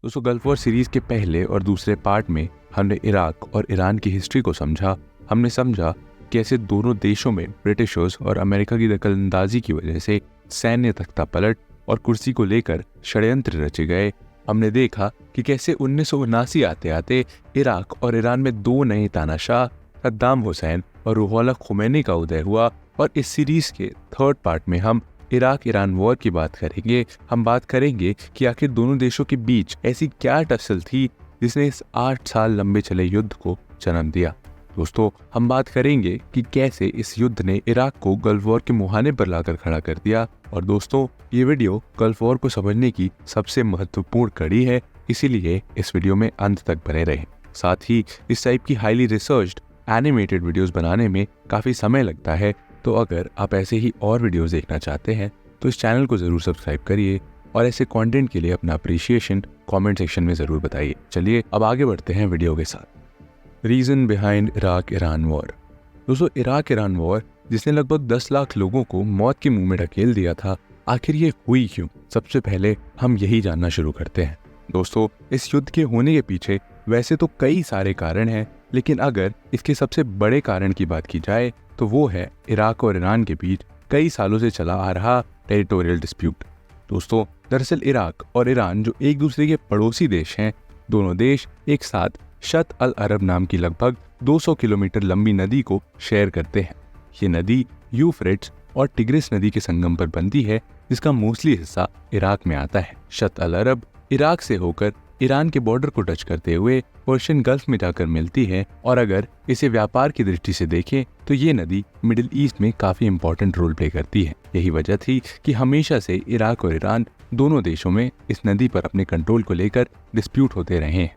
दोस्तों, gulf war series के पहले और दूसरे पार्ट में हमने इराक और ईरान की हिस्ट्री को समझा। हमने समझा कैसे दोनों देशों में ब्रिटिशर्स और अमेरिका की दखलंदाजी की वजह से सैन्य तख्ता पलट और कुर्सी को लेकर षड्यंत्र रचे गए। हमने देखा कि कैसे 1979 आते आते इराक और ईरान में दो नए तानाशाह सद्दाम हुसैन और रूहुल्लाह खुमैनी का उदय हुआ। और इस सीरीज के थर्ड पार्ट में हम इराक ईरान वॉर की बात करेंगे। हम बात करेंगे कि आखिर दोनों देशों के बीच ऐसी क्या टसल थी जिसने इस 8 साल लंबे चले युद्ध को जन्म दिया। दोस्तों, हम बात करेंगे कि कैसे इस युद्ध ने इराक को गल्फ वॉर के मुहाने पर लाकर खड़ा कर दिया। और दोस्तों, ये वीडियो गल्फ वॉर को समझने की सबसे महत्वपूर्ण कड़ी है, इसीलिए इस वीडियो में अंत तक बने रहें। साथ ही इस टाइप की हाईली रिसर्च्ड एनिमेटेड वीडियोस बनाने में काफी समय लगता है, तो अगर आप ऐसे ही और वीडियोस देखना चाहते हैं तो इस चैनल को जरूर सब्सक्राइब करिए और ऐसे कंटेंट के लिए अपना अप्रिशिएशन कमेंट सेक्शन में जरूर बताइए। चलिए अब आगे बढ़ते हैं वीडियो के साथ। Reason behind Iraq Iran war. दोस्तों, इराक ईरान वॉर जिसने लगभग 10 लाख लोगों को मौत के मुंह में ढकेल दिया था, आखिर ये हुई क्यों? सबसे पहले हम यही जानना शुरू करते हैं। दोस्तों, इस युद्ध के होने के पीछे वैसे तो कई सारे कारण हैं, लेकिन अगर इसके सबसे बड़े कारण की बात की जाए तो वो है इराक और ईरान के बीच कई सालों से चला आ रहा टेरिटोरियल डिस्प्यूट। दोस्तों, दरअसल इराक और ईरान जो एक दूसरे के पड़ोसी देश हैं, दोनों देश एक साथ शत अल अरब नाम की लगभग 200 किलोमीटर लंबी नदी को शेयर करते हैं। ये नदी यूफ्रेट्स और टिग्रिस नदी के संगम पर बनती है, जिसका मोस्टली हिस्सा इराक में आता है। शत अल अरब इराक से होकर ईरान के बॉर्डर को टच करते हुए पर्शियन गल्फ में जाकर मिलती है। और अगर इसे व्यापार की दृष्टि से देखें तो ये नदी मिडिल ईस्ट में काफी इंपॉर्टेंट रोल प्ले करती है। यही वजह थी कि हमेशा से इराक और ईरान दोनों देशों में इस नदी पर अपने कंट्रोल को लेकर डिस्प्यूट होते रहे हैं।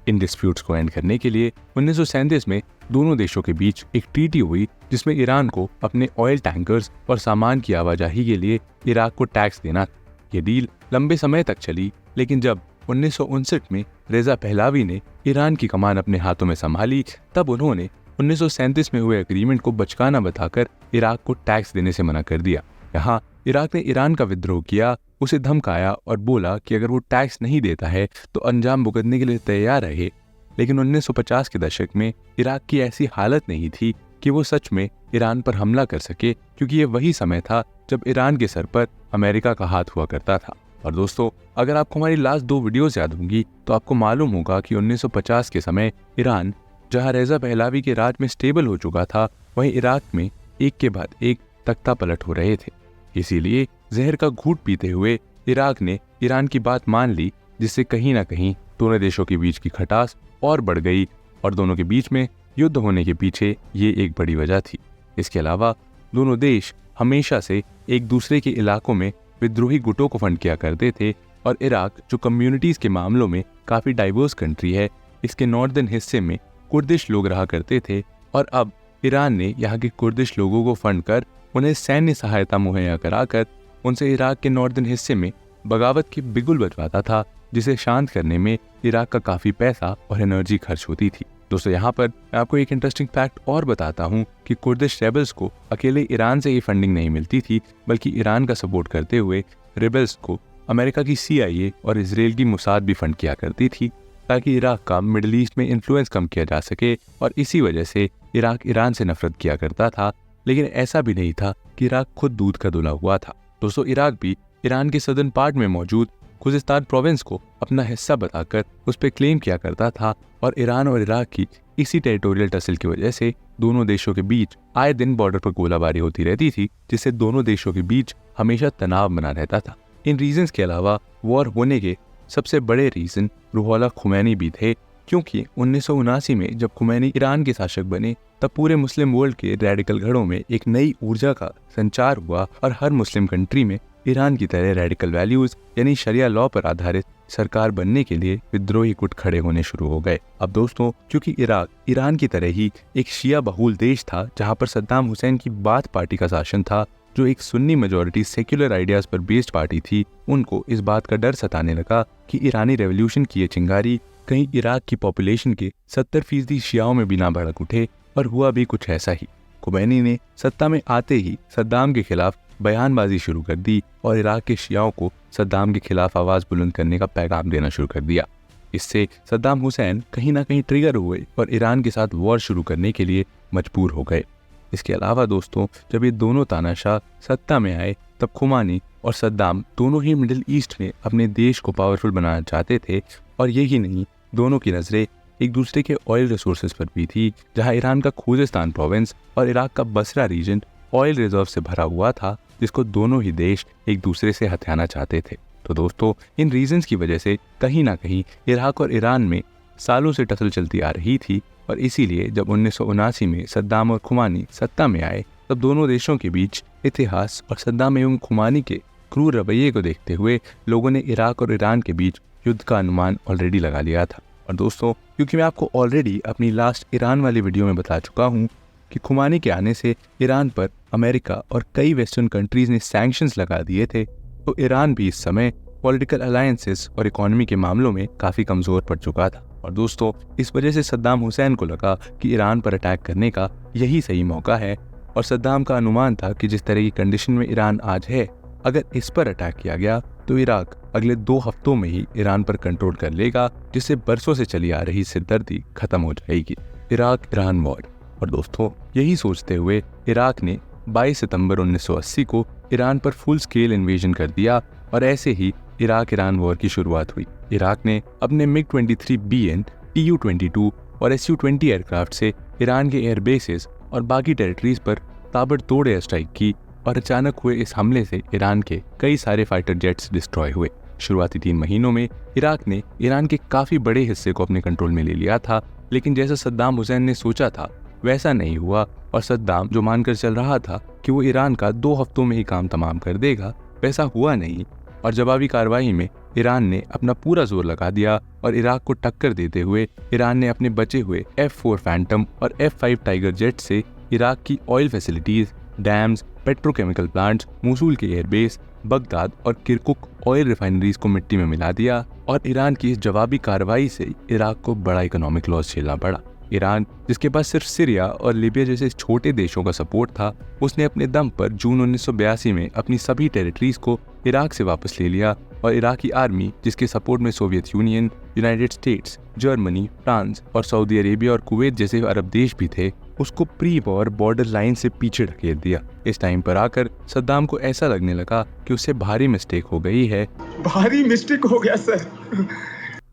इन डिस्प्यूट्स को एंड करने के लिए 1937 में दोनों देशों के बीच एक ट्रीटी हुई, जिसमें ईरान को अपने ऑयल टैंकर्स और सामान की आवाजाही के लिए इराक को टैक्स देना था। ये डील लंबे समय तक चली, लेकिन जब 1959 में रेजा पहलावी ने ईरान की कमान अपने हाथों में संभाली, तब उन्होंने 1937 में हुए एग्रीमेंट को बचकाना बताकर इराक को टैक्स देने से मना कर दिया। यहाँ इराक ने ईरान का विद्रोह किया, उसे धमकाया और बोला कि अगर वो टैक्स नहीं देता है तो अंजाम भुगतने के लिए तैयार रहे। लेकिन 1950 के दशक में इराक की ऐसी हालत नहीं थी कि वो सच में ईरान पर हमला कर सके, क्योंकि ये वही समय था जब ईरान के सर पर अमेरिका का हाथ हुआ करता था। और दोस्तों, अगर आपको हमारी लास्ट 2 वीडियोस याद होंगी तो आपको मालूम होगा कि 1950 के समय ईरान जहां रेजा पहलावी के राज में स्टेबल हो चुका था, वहीं इराक में एक के बाद एक तख्ता पलट हो रहे थे। इसीलिए जहर का घूंट पीते हुए इराक ने ईरान की बात मान ली, जिससे कहीं ना कहीं दोनों देशों के बीच की खटास और बढ़ गई और दोनों के बीच में युद्ध होने के पीछे ये एक बड़ी वजह थी। इसके अलावा दोनों देश हमेशा से एक दूसरे के इलाकों में विद्रोही गुटों को फंड किया करते थे। और इराक जो कम्युनिटीज के मामलों में काफी डाइवर्स कंट्री है, इसके नॉर्दर्न हिस्से में कुर्दिश लोग रहा करते थे। और अब ईरान ने यहाँ के कुर्दिश लोगों को फंड कर उन्हें सैन्य सहायता मुहैया कराकर उनसे इराक के नॉर्दर्न हिस्से में बगावत की बिगुल बजवाता था, जिसे शांत करने में इराक का काफी पैसा और एनर्जी खर्च होती थी। दोस्तों, यहाँ पर मैं आपको एक इंटरेस्टिंग फैक्ट और बताता हूँ कि कुर्दिश रेबल्स को अकेले ईरान से ही फंडिंग नहीं मिलती थी, बल्कि ईरान का सपोर्ट करते हुए रेबल्स को अमेरिका की CIA और इसराइल की मुसाद भी फंड किया करती थी, ताकि इराक का मिडिल ईस्ट में इन्फ्लुएंस कम किया जा सके। और इसी वजह से इराक ईरान से नफरत किया करता था। लेकिन ऐसा भी नहीं था कि इराक खुद दूध का धुला हुआ था। दोस्तों, इराक भी ईरान के सदर्न पार्ट में मौजूद खुजिस्तान प्रोविंस को अपना हिस्सा बताकर उस पर क्लेम किया करता था। और ईरान और इराक की इसी टेरिटोरियल टसल की वजह से दोनों देशों के बीच आए दिन बॉर्डर पर गोलाबारी होती रहती थी, जिससे दोनों देशों के बीच हमेशा तनाव बना रहता था। इन रीजंस के अलावा वॉर होने के सबसे बड़े रीजन रूहुल्लाह खुमैनी भी थे, क्योंकि 1979 में जब खुमैनी ईरान के शासक बने, तब पूरे मुस्लिम वर्ल्ड के रेडिकल घरों में एक नई ऊर्जा का संचार हुआ और हर मुस्लिम कंट्री में ईरान की तरह रेडिकल वैल्यूज यानी शरिया लॉ पर आधारित सरकार बनने के लिए विद्रोही गुट खड़े होने शुरू हो गए। अब दोस्तों, क्योंकि इराक ईरान की तरह ही एक शिया बहुल देश था, जहां पर सद्दाम हुसैन की बाथ पार्टी का शासन था, जो एक सुन्नी मेजॉरिटी सेक्युलर आइडियाज पर बेस्ड पार्टी थी, उनको इस बात का डर सताने लगा कि ईरानी रेवोल्यूशन की ये चिंगारी कहीं इराक की पॉपुलेशन के 70% शियाओं में भी ना भड़क उठे। और हुआ भी कुछ ऐसा ही। खुमैनी ने सत्ता में आते ही सद्दाम के खिलाफ बयानबाजी शुरू कर दी और इराक के शियाओं को सद्दाम के खिलाफ आवाज़ बुलंद करने का पैगाम देना शुरू कर दिया। इससे सद्दाम हुसैन कहीं ना कहीं ट्रिगर हुए और ईरान के साथ वॉर शुरू करने के लिए मजबूर हो गए। इसके अलावा दोस्तों, जब ये दोनों तानाशाह सत्ता में आए तब खुमानी और सद्दाम दोनों ही मिडिल ईस्ट में अपने देश को पावरफुल बनाना चाहते थे। और यही नहीं, दोनों की नज़रें एक दूसरे के ऑयल रिसोर्सेज पर भी थी, जहां ईरान का खूजेस्तान प्रोविंस और इराक का बसरा रीजन ऑयल रिजर्व से भरा हुआ था, जिसको दोनों ही देश एक दूसरे से हथियाना चाहते थे। तो दोस्तों, इन रीजन्स की वजह से कहीं ना कहीं इराक और ईरान में सालों से टसल चलती आ रही थी। और इसीलिए जब 1979 में सद्दाम और खुमानी सत्ता में आए, तब दोनों देशों के बीच इतिहास और सद्दाम एवं खुमानी के क्रूर रवैये को देखते हुए लोगों ने इराक और ईरान के बीच युद्ध का अनुमान ऑलरेडी लगा लिया था। और दोस्तों, क्योंकि मैं आपको ऑलरेडी अपनी लास्ट ईरान वाली वीडियो में बता चुका हूँ कि खुमानी के आने से ईरान पर अमेरिका और कई वेस्टर्न कंट्रीज ने सैंक्शंस लगा दिए थे, तो ईरान भी इस समय पॉलिटिकल अलायंसेस और इकोनॉमी के मामलों में काफ़ी कमज़ोर पड़ चुका था। और दोस्तों, इस वजह से सद्दाम हुसैन को लगा कि ईरान पर अटैक करने का यही सही मौका है। और सद्दाम का अनुमान था कि जिस तरह की कंडीशन में ईरान आज है, अगर इस पर अटैक किया गया तो इराक अगले 2 हफ्तों में ही ईरान पर कंट्रोल कर लेगा, जिससे बरसों से चली आ रही सिरदर्दी खत्म हो जाएगी। Iraq Iran war. और दोस्तों, यही सोचते हुए इराक ने 22 सितंबर 1980 को ईरान पर फुल स्केल इन्वेजन कर दिया और ऐसे ही इराक ईरान वॉर की शुरुआत हुई। इराक ने अपने MiG-23BN, Tu-22 और Su-20 एयरक्राफ्ट से ईरान के एयरबेसेस और बाकी टेरिटरीज पर ताबड़तोड़ एयर स्ट्राइक की और अचानक हुए इस हमले से ईरान के कई सारे फाइटर जेट्स डिस्ट्रॉय हुए। शुरुआती 3 महीनों में इराक ने ईरान के काफ़ी बड़े हिस्से को अपने कंट्रोल में ले लिया था, लेकिन जैसा सद्दाम हुसैन ने सोचा था वैसा नहीं हुआ। और सद्दाम जो मानकर चल रहा था कि वो ईरान का 2 हफ्तों में ही काम तमाम कर देगा, वैसा हुआ नहीं। और जवाबी कार्रवाई में ईरान ने अपना पूरा जोर लगा दिया और इराक को टक्कर देते हुए ईरान ने अपने बचे हुए F-4 फैंटम और F-5 टाइगर जेट से इराक की oil facilities, dams, petrochemical plants, Mosul के एयरबेस, बगदाद और किरकुक ऑयल रिफाइनरीज को मिट्टी में मिला दिया। और ईरान की इस जवाबी कार्रवाई से इराक को बड़ा इकोनॉमिक लॉस झेलना पड़ा। ईरान, जिसके पास सिर्फ सीरिया और लीबिया जैसे छोटे देशों का सपोर्ट था, उसने अपने दम पर जून 1982 में अपनी सभी टेरिटरीज को इराक से वापस ले लिया। और इराकी आर्मी, जिसके सपोर्ट में Soviet union, United states, Germany, France और सऊदी अरेबिया और कुवैत जैसे अरब देश भी थे, उसको प्री वॉर बॉर्डर लाइन से पीछे ढकेल दिया। इस टाइम पर आकर सद्दाम को ऐसा लगने लगा कि उससे भारी मिस्टेक हो गई है। भारी मिस्टेक हो गया सर।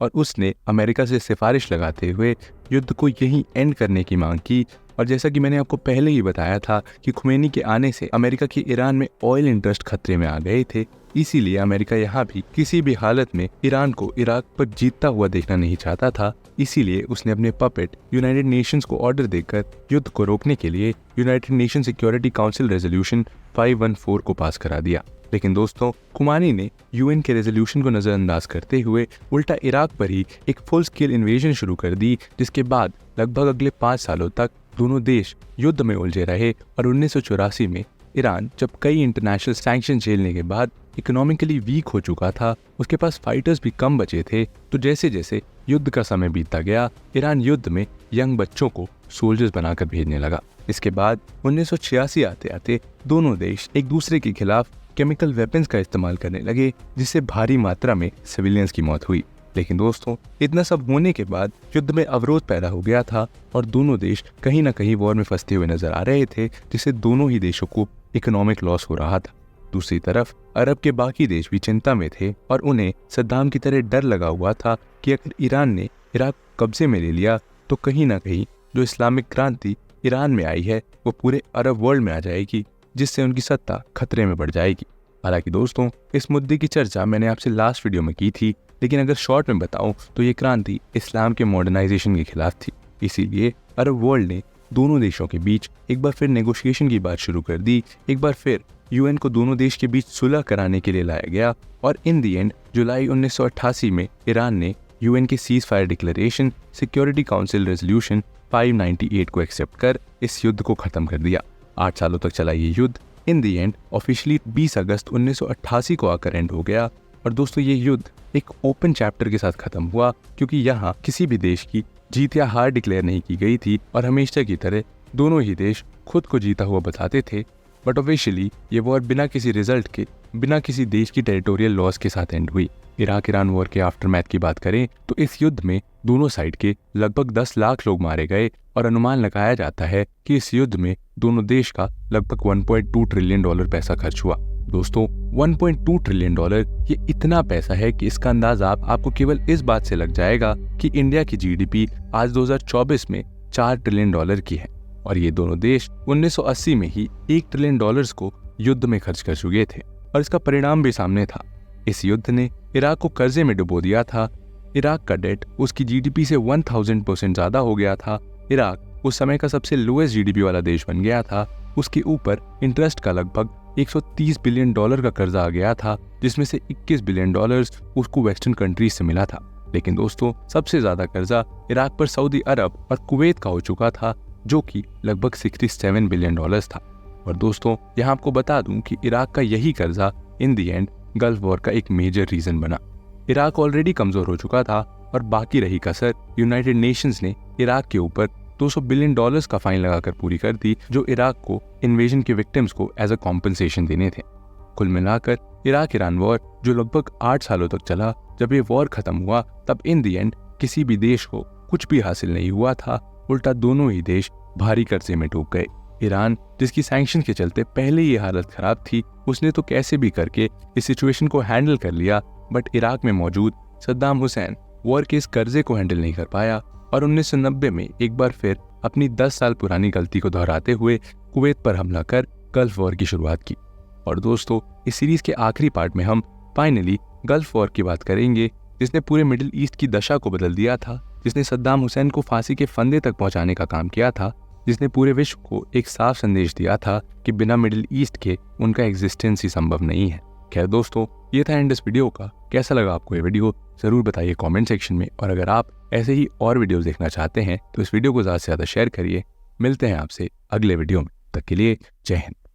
और उसने अमेरिका से सिफारिश लगाते हुए युद्ध को यहीं एंड करने की मांग की। और जैसा कि मैंने आपको पहले ही बताया था कि खुमैनी के आने से अमेरिका की ईरान में ऑयल इंटरेस्ट खतरे में आ गए थे, इसीलिए अमेरिका यहाँ भी किसी भी हालत में ईरान को इराक पर जीतता हुआ देखना नहीं चाहता था। इसीलिए उसने अपने पपेट यूनाइटेड नेशंस को ऑर्डर देकर युद्ध को रोकने के लिए United nation security council resolution 514 को पास करा दिया। लेकिन दोस्तों, खुमानी ने यूएन के रेजोल्यूशन को नजरअंदाज करते हुए उल्टा इराक पर ही एक फुल स्केल इन्वेजन शुरू कर दी, जिसके बाद लगभग अगले 5 सालों तक दोनों देश युद्ध में उलझे रहे। और 1984 में ईरान, जब कई इंटरनेशनल सैंक्शन झेलने के बाद इकोनॉमिकली वीक हो चुका था, उसके पास फाइटर्स भी कम बचे थे, तो जैसे जैसे युद्ध का समय बीतता गया, ईरान युद्ध में यंग बच्चों को सोल्जर्स बनाकर भेजने लगा। इसके बाद 1986 आते आते दोनों देश एक दूसरे के खिलाफ केमिकल वेपन्स का इस्तेमाल करने लगे, जिससे भारी मात्रा में सिविलियंस की मौत हुई। लेकिन दोस्तों, इतना सब होने के बाद युद्ध में अवरोध पैदा हो गया था और दोनों देश कहीं ना कहीं वॉर में फंसते हुए नजर आ रहे थे, जिससे दोनों ही देशों को इकोनॉमिक लॉस हो रहा था। दूसरी तरफ अरब के बाकी देश भी चिंता में थे और उन्हें सद्दाम की तरह डर लगा हुआ था कि अगर ईरान ने इराक कब्जे में ले लिया तो कहीं ना कहीं जो इस्लामिक क्रांति ईरान में आई है वो पूरे अरब वर्ल्ड में आ जाएगी, जिससे उनकी सत्ता खतरे में बढ़ जाएगी। हालांकि दोस्तों, इस मुद्दे की चर्चा मैंने आपसे लास्ट वीडियो में की थी, लेकिन अगर शॉर्ट में बताऊं तो ये क्रांति इस्लाम के मॉडर्नाइजेशन के खिलाफ थी। इसीलिए अरब वर्ल्ड ने दोनों देशों के बीच एक बार फिर नेगोशिएशन की बात शुरू कर दी। एक बार फिर यूएन को दोनों देश के बीच सुलह कराने के लिए लाया गया और इन दी एंड जुलाई 1988 में ईरान ने यूएन के cease fire declaration, security council resolution 598 को एक्सेप्ट कर इस युद्ध को खत्म कर दिया। 8 सालों तक चला ये युद्ध इन दी एंड ऑफिशियली 20 अगस्त 1988 को आकर एंड हो गया। और दोस्तों, ये युद्ध एक ओपन चैप्टर के साथ खत्म हुआ, क्योंकि यहाँ किसी भी देश की जीत या हार डिक्लेयर नहीं की गई थी और हमेशा की तरह दोनों ही देश खुद को जीता हुआ बताते थे। बट ऑफिशियली ये वॉर बिना किसी रिजल्ट के, बिना किसी देश की टेरिटोरियल लॉस के साथ एंड हुई। इराक ईरान वॉर के आफ्टरमैथ की बात करें तो इस युद्ध में दोनों साइड के लगभग 10 लाख लोग मारे गए और अनुमान लगाया जाता है कि इस युद्ध में दोनों देश का लगभग 1.2 ट्रिलियन डॉलर पैसा खर्च हुआ। दोस्तों 1.2 ट्रिलियन डॉलर ये इतना पैसा है कि इसका अंदाजा आपको केवल इस बात से लग जाएगा कि इंडिया की जीडीपी आज 2024 में 4 ट्रिलियन डॉलर की है और ये दोनों देश 1980 में ही 1 ट्रिलियन डॉलर्स को युद्ध में खर्च कर चुके थे और इसका परिणाम भी सामने था। इस युद्ध ने इराक को कर्जे में डुबो दिया था। इराक का डेट उसकी जीडीपी से 1000% ज्यादा हो गया था। इराक उस समय का सबसे लोएस्ट जीडीपी वाला देश बन गया था। उसके ऊपर इंटरेस्ट का लगभग 130 बिलियन डॉलर का कर्जा आ गया था, जिसमें से 21 बिलियन डॉलर्स उसको वेस्टर्न कंट्रीज से मिला था। लेकिन दोस्तों सबसे ज्यादा कर्जा इराक पर सऊदी अरब और कुवैत का हो चुका था, जो कि लगभग 67 बिलियन डॉलर्स था। और दोस्तों यहाँ आपको बता दूं कि इराक का यही कर्जा इन दी एंड गल्फ वॉर का एक मेजर रीजन बना। इराक ऑलरेडी कमजोर हो चुका था और बाकी रही कसर यूनाइटेड नेशंस ने इराक के ऊपर 200 बिलियन डॉलर्स का फाइन लगाकर पूरी कर दी, जो इराक को इन्वेजन के विक्टिम्स को एज अ कॉम्पनसेशन देने थे। कुल मिलाकर इराक ईरान वॉर जो लगभग 8 सालों तक चला, जब ये वॉर खत्म हुआ तब इन दी एंड किसी भी देश को कुछ भी हासिल नहीं हुआ था। उल्टा दोनों ही देश भारी कर्जे में डूब गए। ईरान, जिसकी सैंक्शन के चलते पहले ही हालत खराब थी, उसने तो कैसे भी करके इस सिचुएशन को हैंडल कर लिया, बट इराक में मौजूद सद्दाम हुसैन वॉर के इस कर्जे को हैंडल नहीं कर पाया और 1990 में एक बार फिर अपनी 10 साल पुरानी गलती को दोहराते हुए कुवैत पर हमला कर गल्फ वॉर की शुरुआत की। और दोस्तों इस सीरीज के आखिरी पार्ट में हम फाइनली गल्फ वॉर की बात करेंगे, जिसने पूरे मिडिल ईस्ट की दशा को बदल दिया था, जिसने सद्दाम हुसैन को फांसी के फंदे तक पहुंचाने का काम किया था, जिसने पूरे विश्व को एक साफ संदेश दिया था कि बिना मिडिल ईस्ट के उनका एग्जिस्टेंस ही संभव नहीं है। खैर दोस्तों, ये था एंड इस वीडियो का। कैसा लगा आपको ये वीडियो जरूर बताइए कमेंट सेक्शन में, और अगर आप ऐसे ही और वीडियोस देखना चाहते हैं तो इस वीडियो को ज़्यादा से ज़्यादा शेयर करिए। मिलते हैं आपसे अगले वीडियो में, तब तक के लिए जय हिंद।